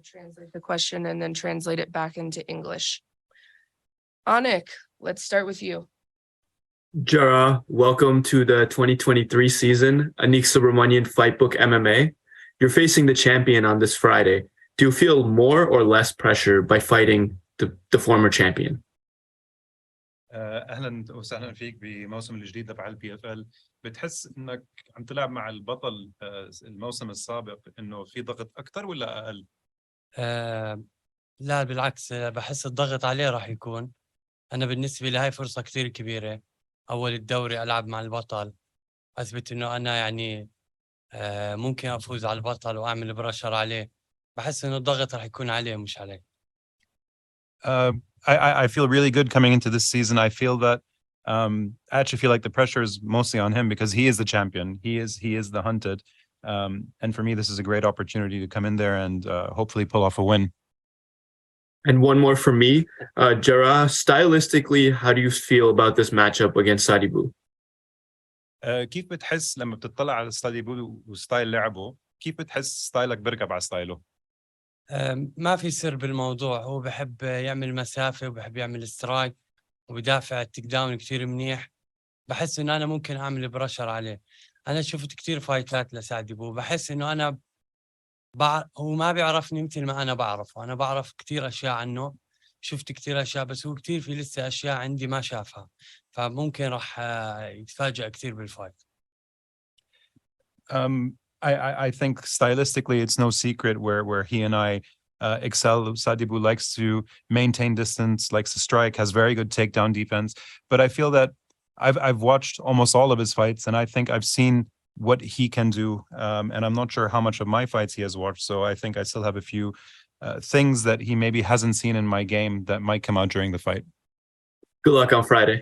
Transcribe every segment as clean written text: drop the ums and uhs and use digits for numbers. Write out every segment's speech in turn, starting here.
translate the question and then translate it back into English. Anik, let's start with you. Jarrah, welcome to the 2023 season, Anik Subramanian Fightbook MMA. You're facing the champion on this Friday. Do you feel more or less pressure by fighting the former champion? اهلا وسهلا فيك بموسم الجديد تبع البي اف ال. بتحس انك عم تلعب مع البطل الموسم السابق انه في ضغط اكثر ولا اقل؟ لا بالعكس، بحس الضغط عليه راح يكون. انا بالنسبه لي هاي فرصه كثير كبيره، اول الدوري العب مع البطل، اثبت انه انا يعني ممكن افوز على البطل واعمل برشر عليه. بحس انه الضغط راح يكون عليه مش علي. I feel really good coming into this season. I feel that I actually feel like the pressure is mostly on him because he is the champion. He is the hunted. And for me, this is a great opportunity to come in there and hopefully pull off a win. And one more for me, Jarrah, stylistically, how do you feel about this matchup against Sadibou? كيف بتحس لما بتطلع على ساديبو وستايل لعبه؟ كيف بتحس ستايلك بيركب على ستايله؟ ما في سر بالموضوع، هو بحب يعمل مسافة وبحب يعمل سترايك وبدافع التيك داون كثير منيح. بحس انه انا ممكن اعمل برشر عليه. انا شفت كثير فايتات لساديبو، بحس انه انا هو ما بيعرفني مثل ما انا بعرفه. انا بعرف كثير اشياء عنه، شفت كثير اشياء، بس هو كثير في لسه اشياء عندي ما شافها، فممكن راح يتفاجأ كثير بالفايت. I think stylistically it's no secret where he and I excel. Sadibou likes to maintain distance, likes to strike, has very good takedown defense. But I feel that I've watched almost all of his fights, and I think I've seen what he can do. And I'm not sure how much of my fights he has watched. So I think I still have a few things that he maybe hasn't seen in my game that might come out during the fight. Good luck on Friday.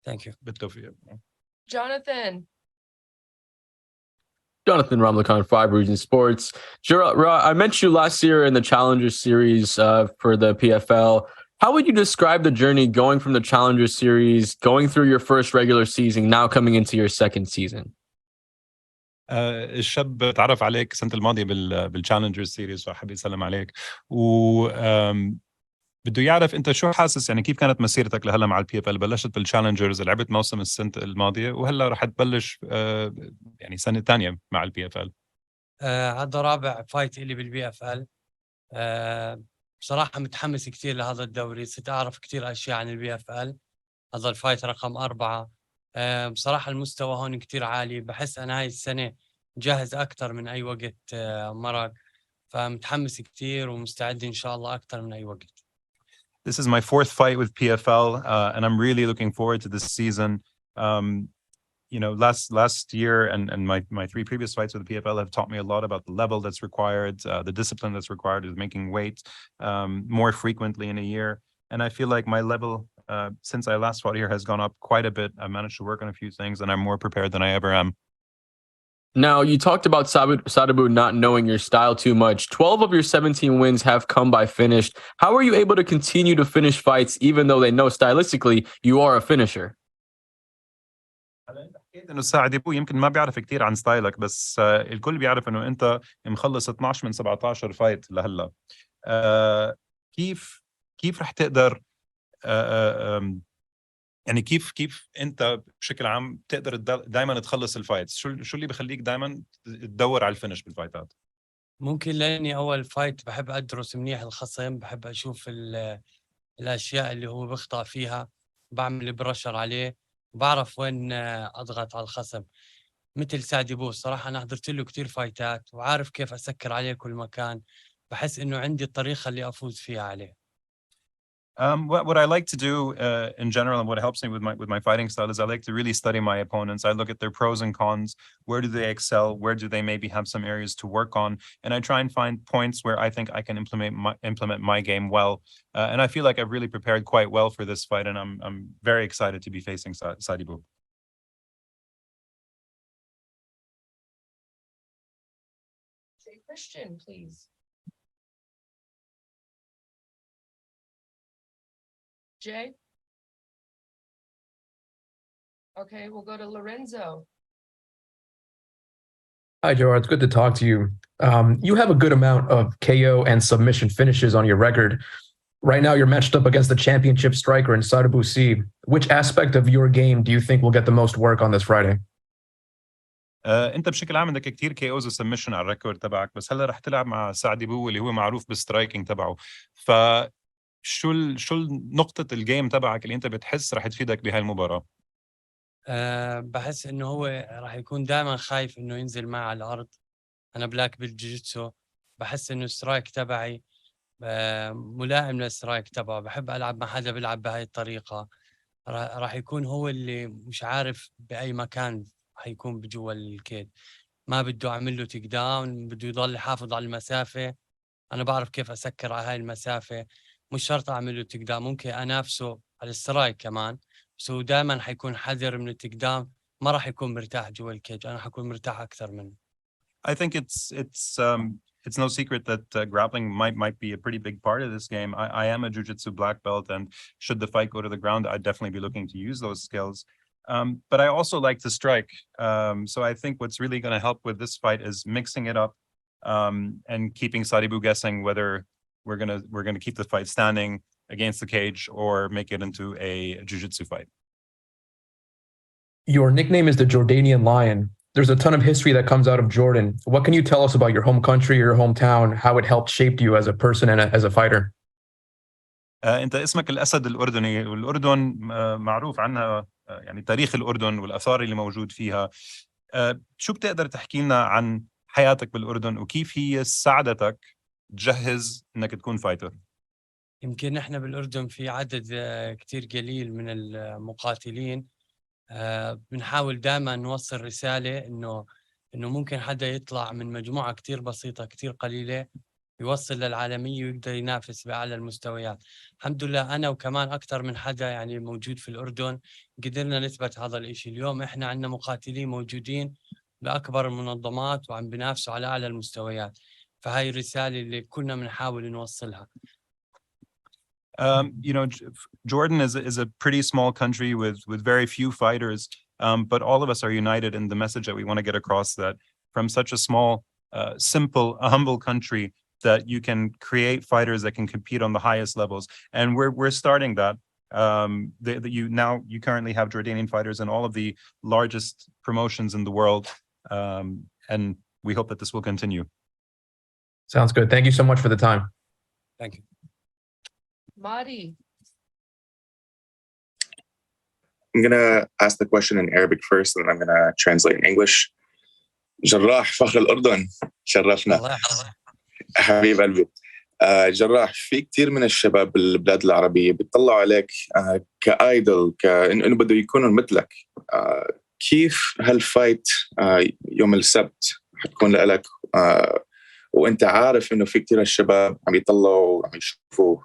Thank you. Jonathan. Jonathan Ramlakan, 5 Region Sports. Jarrah, I met you last year in the Challenger Series for the PFL. How would you describe the journey going from the Challenger Series, going through your first regular season, now coming into your second season? الشاب تعرف عليك السنة الماضية بالتشالنجر سيريز وحابب يسلم عليك و بده يعرف انت شو حاسس، يعني كيف كانت مسيرتك لهلا مع البي اف ال؟ بلشت بالتشالنجرز، لعبت موسم السنة الماضية وهلا رح تبلش يعني سنة ثانية مع البي اف ال. هذا رابع فايت اللي بالبي اف ال. بصراحة متحمس كثير لهذا الدوري، صرت أعرف كثير أشياء عن البي اف ال. هذا الفايت رقم 4. بصراحة المستوى هون كثير عالي، بحس أنا هاي السنة جاهز أكثر من أي وقت مرق، فمتحمس كثير ومستعد إن شاء الله أكثر من أي وقت. This is my 4th fight with PFL, and I'm really looking forward to this season. You know, last year and my 3 previous fights with the PFL have taught me a lot about the level that's required, the discipline that's required is making weight more frequently in a year. And I feel like my level since I last fought here has gone up quite a bit. I've managed to work on a few things and I'm more prepared than I ever am. Now, you talked about Sadibou not knowing your style too much. 12 of your 17 wins have come by finish. How are you able to continue to finish fights even though they know stylistically you are a finisher? انه ساديبو يمكن ما بيعرف كثير عن ستايلك، بس الكل بيعرف انه انت مخلص 12 من 17 فايت لهلا. كيف رح تقدر يعني كيف انت بشكل عام تقدر دائما تخلص الفايت؟ شو اللي بخليك دائما تدور على الفينش بالفايتات؟ ممكن لاني اول فايت بحب ادرس منيح الخصم، بحب اشوف الاشياء اللي هو بيخطأ فيها، بعمل برشر عليه، بعرف وين اضغط على الخصم. مثل ساديبو الصراحه انا حضرت له كثير فايتات وعارف كيف اسكر عليه كل مكان. بحس انه عندي الطريقه اللي افوز فيها عليه. What I like to do in general, and what helps me with my fighting style, is I like to really study my opponents. I look at their pros and cons. Where do they excel? Where do they maybe have some areas to work on? And I try and find points where I think I can implement my game well. And I feel like I've really prepared quite well for this fight, and I'm very excited to be facing Sadibou. Christian, please. Jay? Okay, we'll go to Lorenzo. Hi, Jarrah. It's good to talk to you. You have a good amount of KO and submission finishes on your record. Right now, you're matched up against the championship striker in Sadibou Sy. Which aspect of your game do you think will get the most work on this Friday? انت بشكل عام عندك كتير كي اوز وسبمشن على الريكورد تبعك، بس هلا رح تلعب مع ساديبو اللي هو معروف بالسترايكنج تبعه. شو نقطة الجيم تبعك اللي انت بتحس رح تفيدك بهاي المباراة؟ بحس انه هو راح يكون دائما خايف انه ينزل معي على الارض. انا بلاك بالجوجيتسو، بحس انه السترايك تبعي ملائم للسترايك تبعه. بحب العب مع حدا بيلعب بهاي الطريقة. راح يكون هو اللي مش عارف باي مكان حيكون بجوا الكيد. ما بده اعمل له تيك داون، بده يضل يحافظ على المسافة. انا بعرف كيف اسكر على هاي المسافة. مش شرط اعمل له تيك داون، ممكن انافسه على السترايك كمان، بس هو دائما حيكون حذر من التيك داون. ما راح يكون مرتاح جوا الكيج، انا حكون مرتاح اكثر منه. I think it's no secret that grappling might be a pretty big part of this game. I am a jiu-jitsu black belt, and should the fight go to the ground, I'd definitely be looking to use those skills. But I also like to strike. So I think what's really going to help with this fight is mixing it up and keeping Sadibou guessing whether we're gonna keep the fight standing against the cage or make it into a jiu-jitsu fight. Your nickname is the Jordanian Lion. There's a ton of history that comes out of Jordan. What can you tell us about your home country, your hometown, how it helped shape you as a person and as a fighter? انت اسمك الاسد الاردني، والاردن معروف عنها يعني تاريخ الاردن والاثار اللي موجود فيها. شو بتقدر تحكي لنا عن حياتك بالاردن وكيف هي ساعدتك تجهز انك تكون فايتر؟ يمكن احنا بالاردن في عدد كتير قليل من المقاتلين. بنحاول دائما نوصل رسالة إنه ممكن حدا يطلع من مجموعة كتير بسيطة كتير قليلة، يوصل للعالمية ويقدر ينافس بأعلى المستويات. الحمد لله أنا وكمان أكثر من حدا يعني موجود في الأردن قدرنا نثبت هذا الإشي. اليوم إحنا عندنا مقاتلين موجودين بأكبر المنظمات وعم بينافسوا على أعلى المستويات. فهاي الرسالة اللي كنا بنحاول نوصلها. You know, Jordan is a pretty small country with very few fighters, but all of us are united in the message that we want to get across, that from such a small, simple, humble country, that you can create fighters that can compete on the highest levels, and we're starting that. You currently have Jordanian fighters in all of the largest promotions in the world, and we hope that this will continue. Sounds good. Thank you so much for the time. Thank you. Madi. I'm going to ask the question in Arabic first, and then I'm going to translate in English. جراح فخر الأردن شرفنا. حبيب قلبي. جراح، في كتير من الشباب بالبلاد العربية بيطلعوا عليك كايدل، كأنه بده يكونوا مثلك. كيف هالفايت يوم السبت حتكون لك وانت عارف انه في كتير الشباب عم يطلعوا عم يشوفوا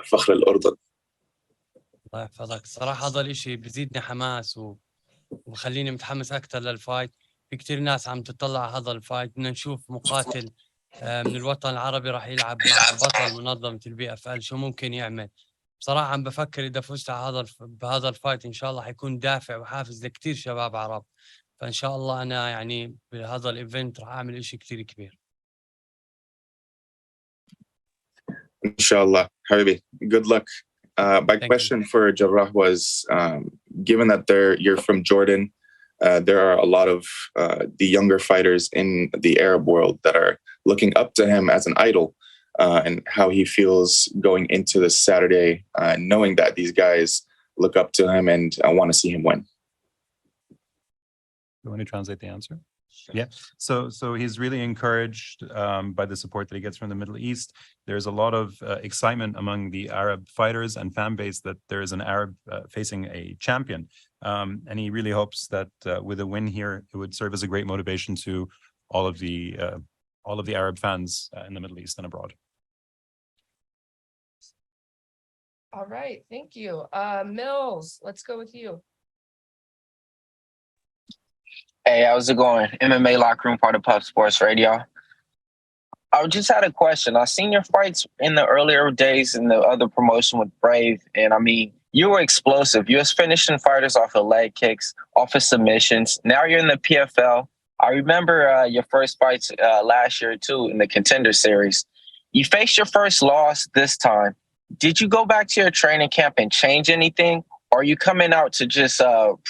فخر الأردن؟ الله يحفظك. صراحة هذا الاشي بزيدني حماس وبخليني متحمس أكتر للفايت. في كتير ناس عم تطلع على هذا الفايت. بدنا نشوف مقاتل من الوطن العربي راح يلعب مع بطل منظمة PFL، شو ممكن يعمل. بصراحة عم بفكر إذا فزت على بهذا الفايت إن شاء الله حيكون دافع وحافز لكتير شباب عرب. فإن شاء الله أنا يعني بهذا الإيفنت راح أعمل إشي كتير كبير. إن شاء الله حبيبي. Good luck. My question for Jarrah was, given that you're from Jordan, there are a lot of the younger fighters in the Arab world that are looking up to him as an idol, and how he feels going into this Saturday, knowing that these guys look up to him and want to see him win. You want to translate the answer? Sure. Yeah. So he's really encouraged by the support that he gets from the Middle East. There's a lot of excitement among the Arab fighters and fan base that there is an Arab facing a champion. And he really hopes that with a win here, it would serve as a great motivation to all of the Arab fans in the Middle East and abroad. All right, thank you. Mills, let's go with you. Hey, how's it going? MMA Locker Room, part of Puff Sports Radio. I just had a question. I've seen your fights in the earlier days in the other promotion with Brave, and I mean, you were explosive. You was finishing fighters off of leg kicks, off of submissions. Now you're in the PFL. I remember your first fights last year too in the Contender Series. You faced your first loss this time. Did you go back to your training camp and change anything, or are you coming out to just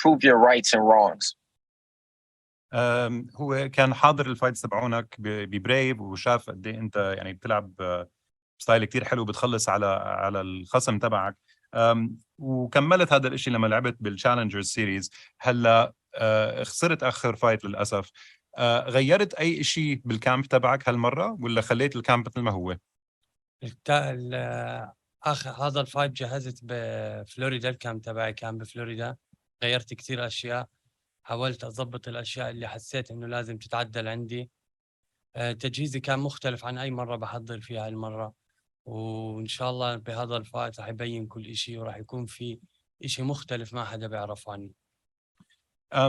prove your rights and wrongs? هو كان حاضر الفايتس تبعونك ببريف وشاف قد ايه انت يعني بتلعب ستايل كتير حلو بتخلص على الخصم تبعك. وكملت هذا الاشي لما لعبت بالتشالنجر سيريز. هلا خسرت اخر فايت للاسف. غيرت اي شيء بالكامب تبعك هالمره ولا خليت الكامب مثل ما هو؟ اخر هذا الفايت جهزت بفلوريدا، الكامب تبعي كان بفلوريدا. غيرت كثير اشياء، حاولت اضبط الاشياء اللي حسيت انه لازم تتعدل عندي. تجهيزي كان مختلف عن اي مره بحضر فيها المره، وان شاء الله بهذا الفايت راح يبين كل شيء وراح يكون في شيء مختلف ما حدا بيعرفه عني.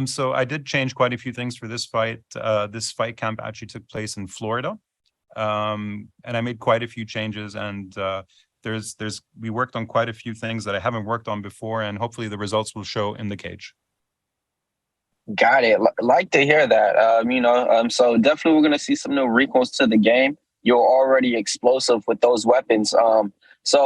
So I did change quite a few things for this fight. This fight camp actually took place in Florida. And I made quite a few changes, and we worked on quite a few things that I haven't worked on before, and hopefully the results will show in the cage. Got it. Like to hear that. So definitely we're going to see some new wrinkles to the game. You're already explosive with those weapons. So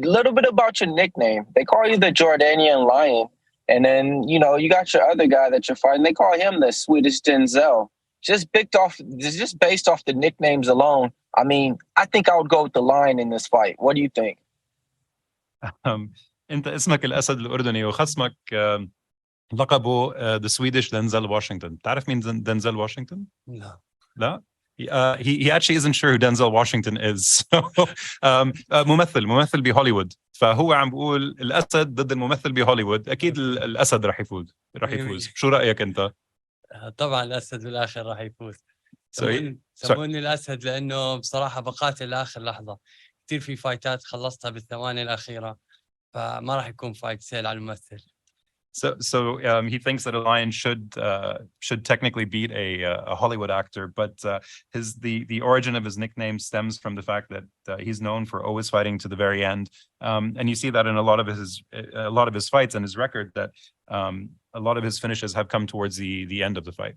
a little bit about your nickname. They call you the Jordanian Lion. And then, you got your other guy that you're fighting. They call him the Swedish Denzel. Just based off the nicknames alone. I mean, I think I would go with the Lion in this fight. What do you think? انت اسمك الاسد الاردني وخصمك لقبه the Swedish Denzel Washington. تعرف مين Denzel Washington؟ لا. لا؟ He actually isn't sure who Denzel Washington is. ممثل بهوليوود. فهو عم بقول الاسد ضد الممثل بهوليوود، اكيد الاسد راح يفوز. شو رايك انت؟ طبعا الاسد بالاخر راح يفوز. So سموني الاسد لانه بصراحه بقاتل لاخر لحظه. كثير في فايتات خلصتها بالثواني الاخيره، فما راح يكون فايت سهل على الممثل. So he thinks that a lion should technically beat a Hollywood actor, but the origin of his nickname stems from the fact that he's known for always fighting to the very end, and you see that in a lot of his fights and his record that a lot of his finishes have come towards the end of the fight.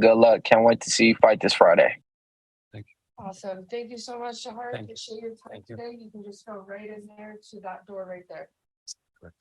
Good luck. Can't wait to see you fight this Friday. Awesome. Thank you so much, Jarrah. Thank you. Appreciate your time today. You can just go right in there to that door right there. Correct.